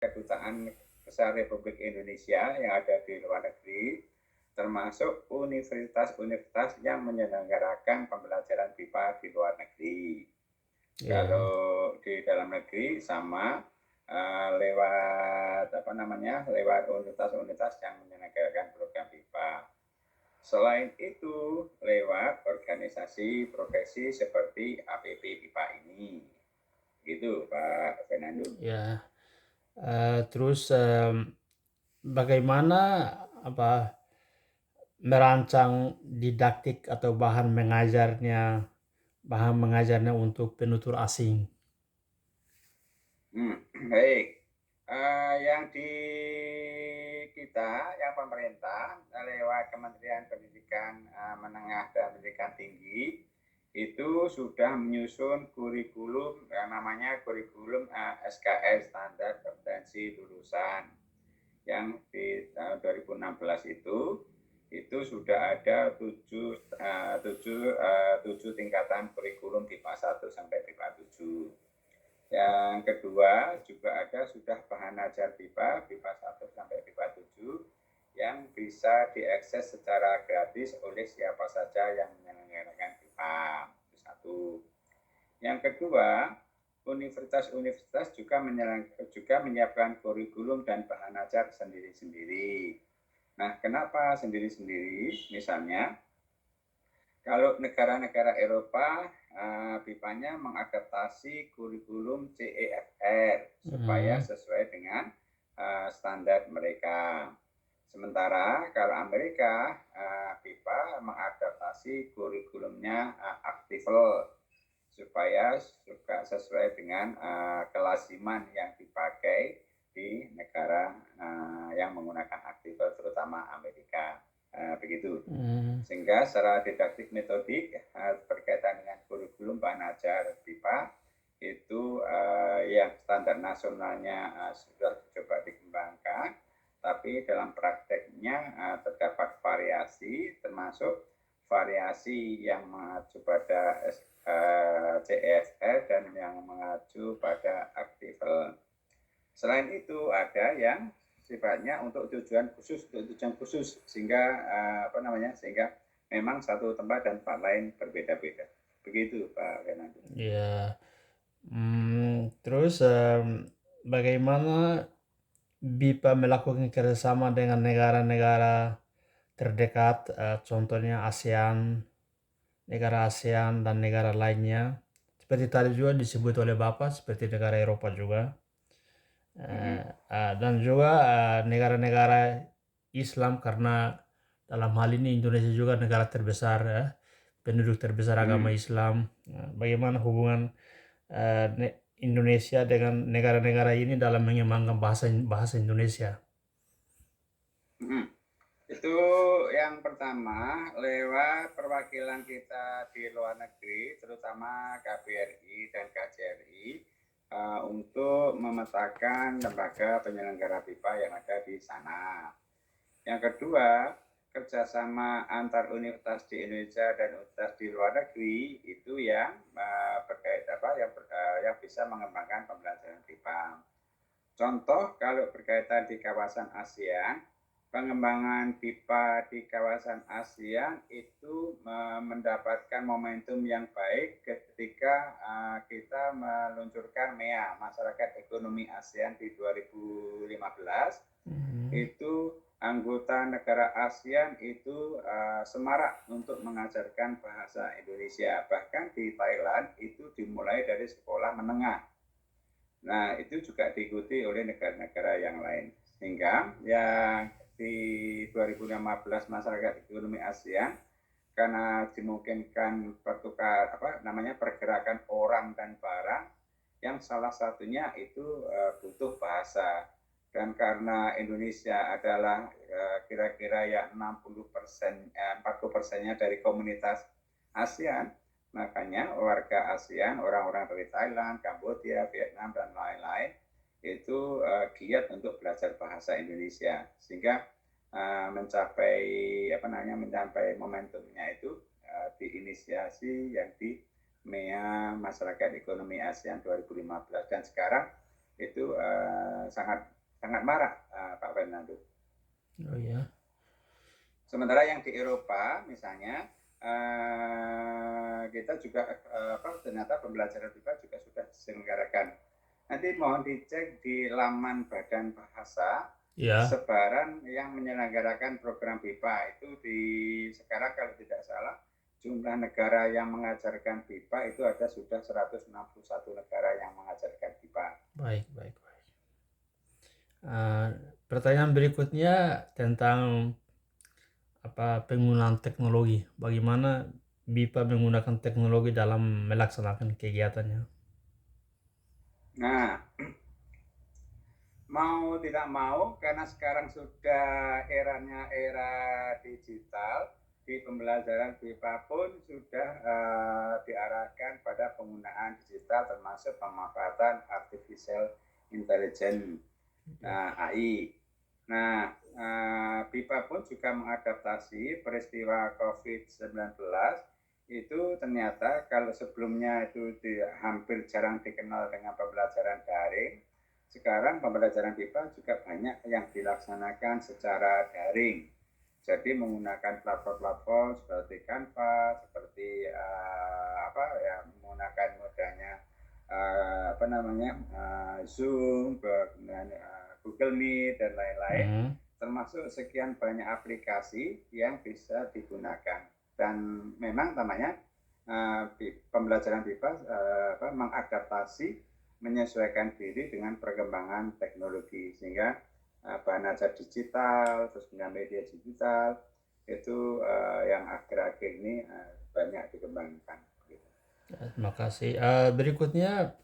Kedutaan Besar Republik Indonesia yang ada di luar negeri, termasuk universitas-universitas yang menyelenggarakan pembelajaran BIPA di luar negeri. Ya, Kalau di dalam negeri sama lewat lewat universitas-universitas yang menyelenggarakan program BIPA. Selain itu, lewat organisasi profesi seperti APP BIPA ini. Gitu, Pak Fernando. ya. Terus bagaimana apa merancang didaktik atau bahan mengajarnya untuk penutur asing? Baik. Yang di kita, yang pemerintah lewat Kementerian Pendidikan Menengah dan Pendidikan Tinggi itu sudah menyusun kurikulum yang namanya kurikulum SKS Standar Kompetensi Lulusan yang di tahun 2016 itu sudah ada tujuh tingkatan kurikulum BIPA 1 sampai BIPA 7. Yang kedua juga ada sudah bahan ajar BIPA 1 sampai BIPA 7 yang bisa diakses secara gratis oleh siapa saja yang menyelenggarakan BIPA. Itu satu. Yang kedua, universitas-universitas juga menyiapkan kurikulum dan bahan ajar sendiri-sendiri. Nah, kenapa sendiri-sendiri? Misalnya, kalau negara-negara Eropa, BIPA-nya mengadaptasi kurikulum CEFR supaya Hmm, sesuai dengan standar mereka. Sementara kalau Amerika, BIPA mengadaptasi kurikulumnya Actifel supaya juga sesuai dengan kelasiman yang dipakai di negara yang menggunakan Actifel, terutama Amerika. Begitu. hmm, Sehingga secara didaktik metodik berkaitan dengan kurikulum bahan ajar BIPA itu yang standar nasionalnya sudah coba dikembangkan, tapi dalam prakteknya terdapat variasi, termasuk variasi yang mengacu pada CSR dan yang mengacu pada Actifel. Selain itu ada yang sifatnya untuk tujuan khusus sehingga sehingga memang satu tempat dan tempat lain berbeda-beda. Begitu Pak Fernando. ya. Terus bagaimana BIPA melakukan kerjasama dengan negara-negara terdekat, contohnya ASEAN, negara ASEAN dan negara lainnya. Seperti tadi juga disebut oleh Bapak, seperti negara Eropa juga. Mm-mm. Dan juga negara-negara Islam karena dalam hal ini Indonesia juga negara terbesar ya, penduduk terbesar agama Mm. Islam. Bagaimana hubungan Indonesia dengan negara-negara ini dalam mengembangkan bahasa bahasa Indonesia? Mm-mm. Itu yang pertama lewat perwakilan kita di luar negeri, terutama KBRI dan KJRI, untuk memetakan lembaga penyelenggara BIPA yang ada di sana. Yang kedua, kerjasama antar universitas di Indonesia dan universitas di luar negeri itu yang yang bisa mengembangkan pembelajaran BIPA. Contoh kalau berkaitan di kawasan ASEAN, pengembangan BIPA di kawasan ASEAN itu mendapatkan momentum yang baik ketika kita meluncurkan MEA, Masyarakat Ekonomi ASEAN di 2015. Hmm. Itu anggota negara ASEAN itu semarak untuk mengajarkan bahasa Indonesia. Bahkan di Thailand itu dimulai dari sekolah menengah. Nah, itu juga diikuti oleh negara-negara yang lain. Sehingga yang di 2015 Masyarakat Ekonomi ASEAN karena dimungkinkan pergerakan orang dan barang yang salah satunya itu butuh bahasa. Dan karena Indonesia adalah kira-kira ya 60%, 40%-nya dari komunitas ASEAN, makanya warga ASEAN, orang-orang dari Thailand, Kamboja, Vietnam, dan lain-lain, itu giat untuk belajar bahasa Indonesia. Sehingga mencapai momentumnya itu diinisiasi yang di MEA Masyarakat Ekonomi ASEAN 2015 dan sekarang itu sangat sangat marak, Pak Fernando. Oh ya. Sementara yang di Eropa misalnya kita juga ternyata pembelajaran BIPA juga sudah diselenggarakan. Nanti mohon dicek di laman Badan Bahasa Ya. sebaran yang menyelenggarakan program BIPA itu sekarang kalau tidak salah jumlah negara yang mengajarkan BIPA itu ada sudah 161 negara yang mengajarkan BIPA. Baik. Pertanyaan berikutnya tentang penggunaan teknologi. Bagaimana BIPA menggunakan teknologi dalam melaksanakan kegiatannya? Nah, mau tidak mau karena sekarang sudah eranya era digital, di pembelajaran BIPA pun sudah diarahkan pada penggunaan digital termasuk pemanfaatan artificial intelligence, AI. Nah, BIPA pun juga mengadaptasi peristiwa COVID-19 itu ternyata kalau sebelumnya itu hampir jarang dikenal dengan pembelajaran daring, sekarang pembelajaran BIPA juga banyak yang dilaksanakan secara daring. Jadi menggunakan platform-platform seperti Canva, seperti menggunakan modanya Zoom, Google Meet dan lain-lain, termasuk sekian banyak aplikasi yang bisa digunakan. Dan memang namanya pembelajaran BIPA mengadaptasi, menyesuaikan diri dengan perkembangan teknologi, sehingga bahan ajar digital, terus media digital itu yang akhir-akhir ini banyak dikembangkan. Terima kasih. Berikutnya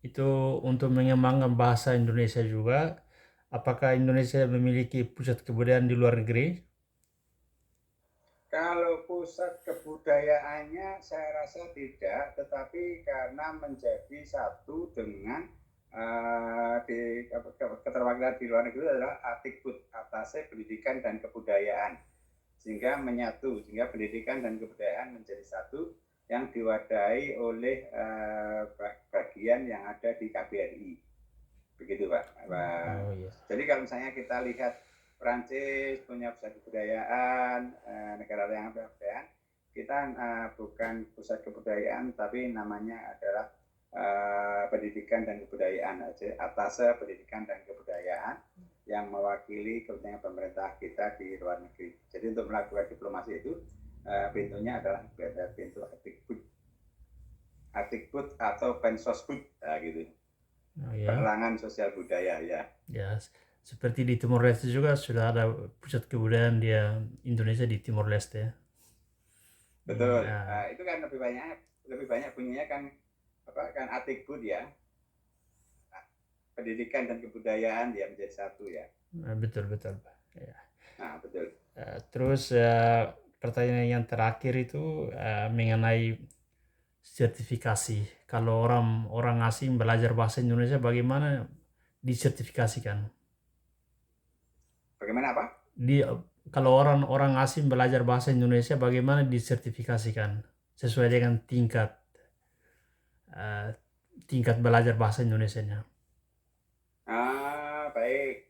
itu untuk mengembangkan bahasa Indonesia juga. Apakah Indonesia memiliki pusat kebudayaan di luar negeri? Kalau pusat kebudayaannya saya rasa tidak, tetapi karena menjadi satu dengan keterwakilan di luar negeri adalah Atikbud, Atase Pendidikan dan Kebudayaan, sehingga menyatu, sehingga pendidikan dan kebudayaan menjadi satu yang diwadahi oleh bagian yang ada di KBRI. Begitu Pak. Oh, iya. Jadi kalau misalnya kita lihat Prancis punya pusat kebudayaan, negara yang kebudayaan, kita bukan pusat kebudayaan, tapi namanya adalah pendidikan dan kebudayaan, Atase Pendidikan dan Kebudayaan yang mewakili kepentingan pemerintah kita di luar negeri. Jadi untuk melakukan diplomasi itu pintunya adalah pintu Atikbud atau Pensosbud, gitu. Oh, ya. Penerangan sosial budaya, ya. Ya, seperti di Timor Leste juga sudah ada pusat kebudayaan di Indonesia di Timor Leste. Betul. Itu kan lebih banyak bunyinya kan Atikbud ya. Pendidikan dan kebudayaan ya menjadi satu ya. Betul. Ya. Nah, betul. Terus pertanyaan yang terakhir itu mengenai sertifikasi. Kalau orang asing belajar bahasa Indonesia, bagaimana disertifikasikan? Bagaimana apa? Kalau orang asing belajar bahasa Indonesia, bagaimana disertifikasikan sesuai dengan tingkat belajar bahasa Indonesianya? Baik.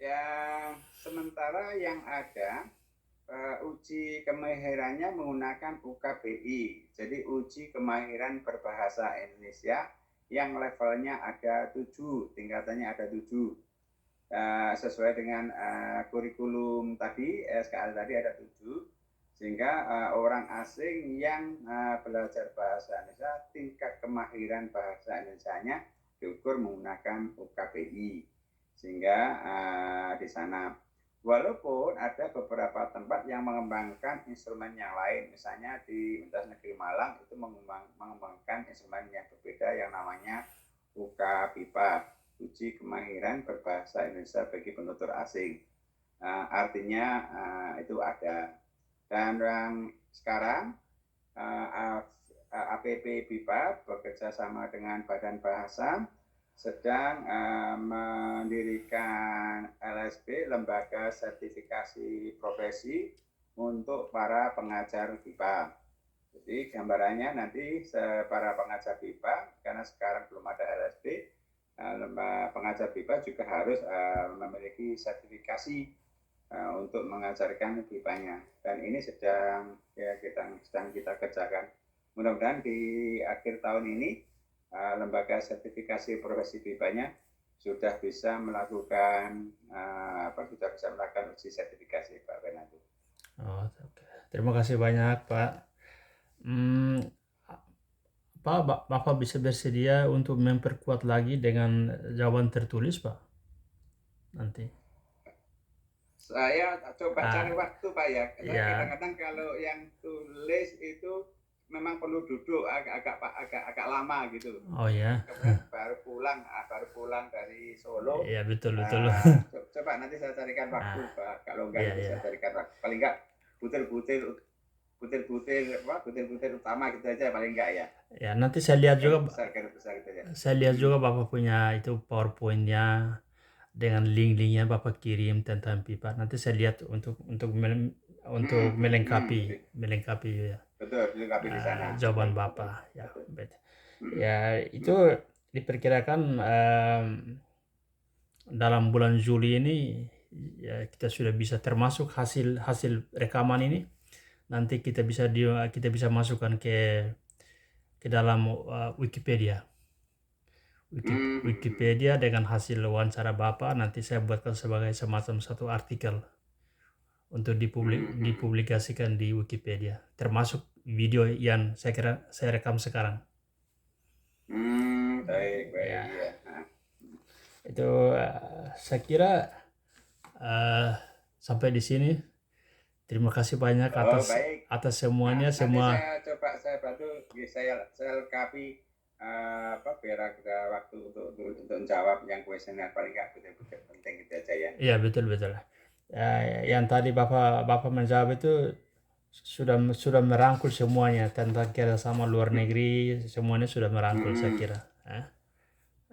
Yang sementara yang ada uji kemahirannya menggunakan UKBI. Jadi uji kemahiran berbahasa Indonesia yang levelnya ada 7, tingkatannya ada 7. Sesuai dengan kurikulum tadi, SKL tadi ada 7, sehingga orang asing yang belajar bahasa Indonesia, tingkat kemahiran bahasa Indonesianya diukur menggunakan UKBI, sehingga di sana walaupun ada beberapa tempat yang mengembangkan instrumen yang lain, misalnya di Universitas Negeri Malang itu mengembangkan instrumen yang berbeda yang namanya UKBIPA, uji kemahiran berbahasa Indonesia bagi penutur asing. Artinya itu ada. Dan yang sekarang APP BIPA bekerja sama dengan Badan Bahasa sedang mendirikan LSP, Lembaga Sertifikasi Profesi untuk para pengajar BIPA. Jadi gambarannya nanti para pengajar BIPA, karena sekarang belum ada LSP, pengajar BIPA juga harus memiliki sertifikasi untuk mengajarkan BIPA-nya. Dan ini sedang kita kerjakan. Mudah-mudahan di akhir tahun ini lembaga sertifikasi profesi BIPA-nya sudah bisa melakukan uji sertifikasi, Pak Fernando. Oh, oke. Terima kasih banyak, Pak. Bapak bisa bersedia untuk memperkuat lagi dengan jawaban tertulis, Pak? Nanti. Saya coba cari waktu, Pak ya. Ya. Kadang-kadang kalau yang tulis itu memang perlu duduk agak lama gitu. Oh ya. Kemudian baru pulang dari Solo. Iya, betul. Coba nanti saya carikan waktu, Pak. Kalau enggak Iya. saya carikan waktu. Paling enggak butir-butir utama gitu aja paling enggak ya. Ya, nanti saya lihat juga. Besar gitu ya. Saya lihat juga Bapak punya itu PowerPoint-nya dengan link-linknya Bapak kirim tentang pipa. Nanti saya lihat untuk melengkapi ya. Betul, melengkapi di sana. Jawaban Bapak. Ya, ya itu diperkirakan dalam bulan Juli ini ya kita sudah bisa, termasuk hasil rekaman ini nanti kita bisa masukkan ke dalam Wikipedia. Wikipedia dengan hasil wawancara Bapak nanti saya buatkan sebagai semacam satu artikel untuk dipublikasikan di Wikipedia, termasuk video yang saya rekam sekarang. Baik ya. Itu saya kira sampai di sini. Terima kasih banyak atas semuanya. Saya bantu, saya lengkapi biar ada waktu untuk menjawab yang kuesioner, paling nggak betul-betul penting gitu aja ya. Iya, betul. Yang tadi Bapak menjawab itu sudah merangkul semuanya tentang kerjasama luar negeri, semuanya sudah merangkul saya kira.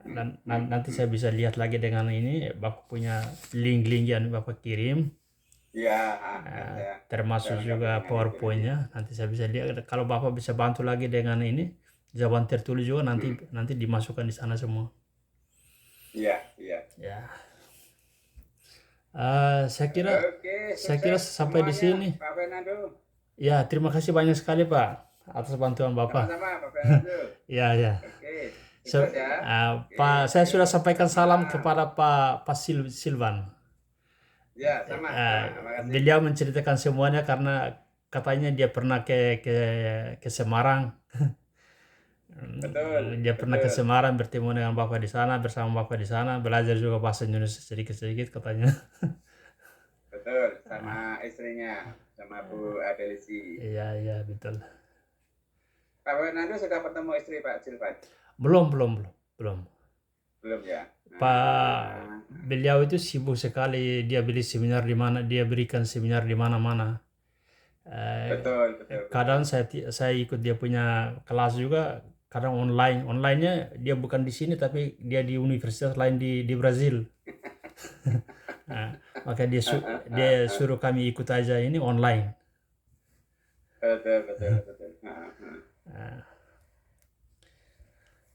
Dan nanti saya bisa lihat lagi dengan ini, Bapak punya link-link yang Bapak kirim. Ya, termasuk juga PowerPoint-nya. Nanti saya bisa lihat. Kalau Bapak bisa bantu lagi dengan ini, jawaban tertulis juga nanti dimasukkan di sana semua. Iya. Ya. Saya kira sampai di sini. Pak Fernando. Ya, terima kasih banyak sekali Pak atas bantuan Bapak. Sama-sama Pak Fernando. Ya. Pak, saya sudah sampaikan salam kepada Pak Silvan. Ya, sama. Beliau menceritakan semuanya karena katanya dia pernah ke Semarang. Betul. Dia pernah ke Semarang, bertemu dengan Bapak di sana, bersama Bapak di sana, belajar juga bahasa Indonesia sedikit-sedikit katanya. Betul, sama istrinya, sama Bu Adelisi. Iya, betul. Pak Fernando sudah ketemu istri Pak Silvan? Belum. Belum ya. Pak, beliau itu sibuk sekali. Dia berikan seminar di mana-mana. Betul. Kadang saya ikut dia punya kelas juga. Kadang onlinenya dia bukan di sini tapi dia di universitas lain di Brazil. Maka dia suruh kami ikut aja ini online. Betul.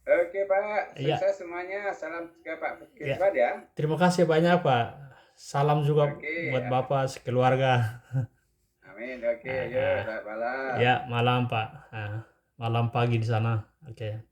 Oke Pak, sukses semuanya. Salam juga Pak Silvan ya. Terima kasih banyak Pak. Salam juga buat Bapak sekeluarga. Amin. Oke, yuk, malam. Ya, malam Pak. Malam pagi di sana. Oke.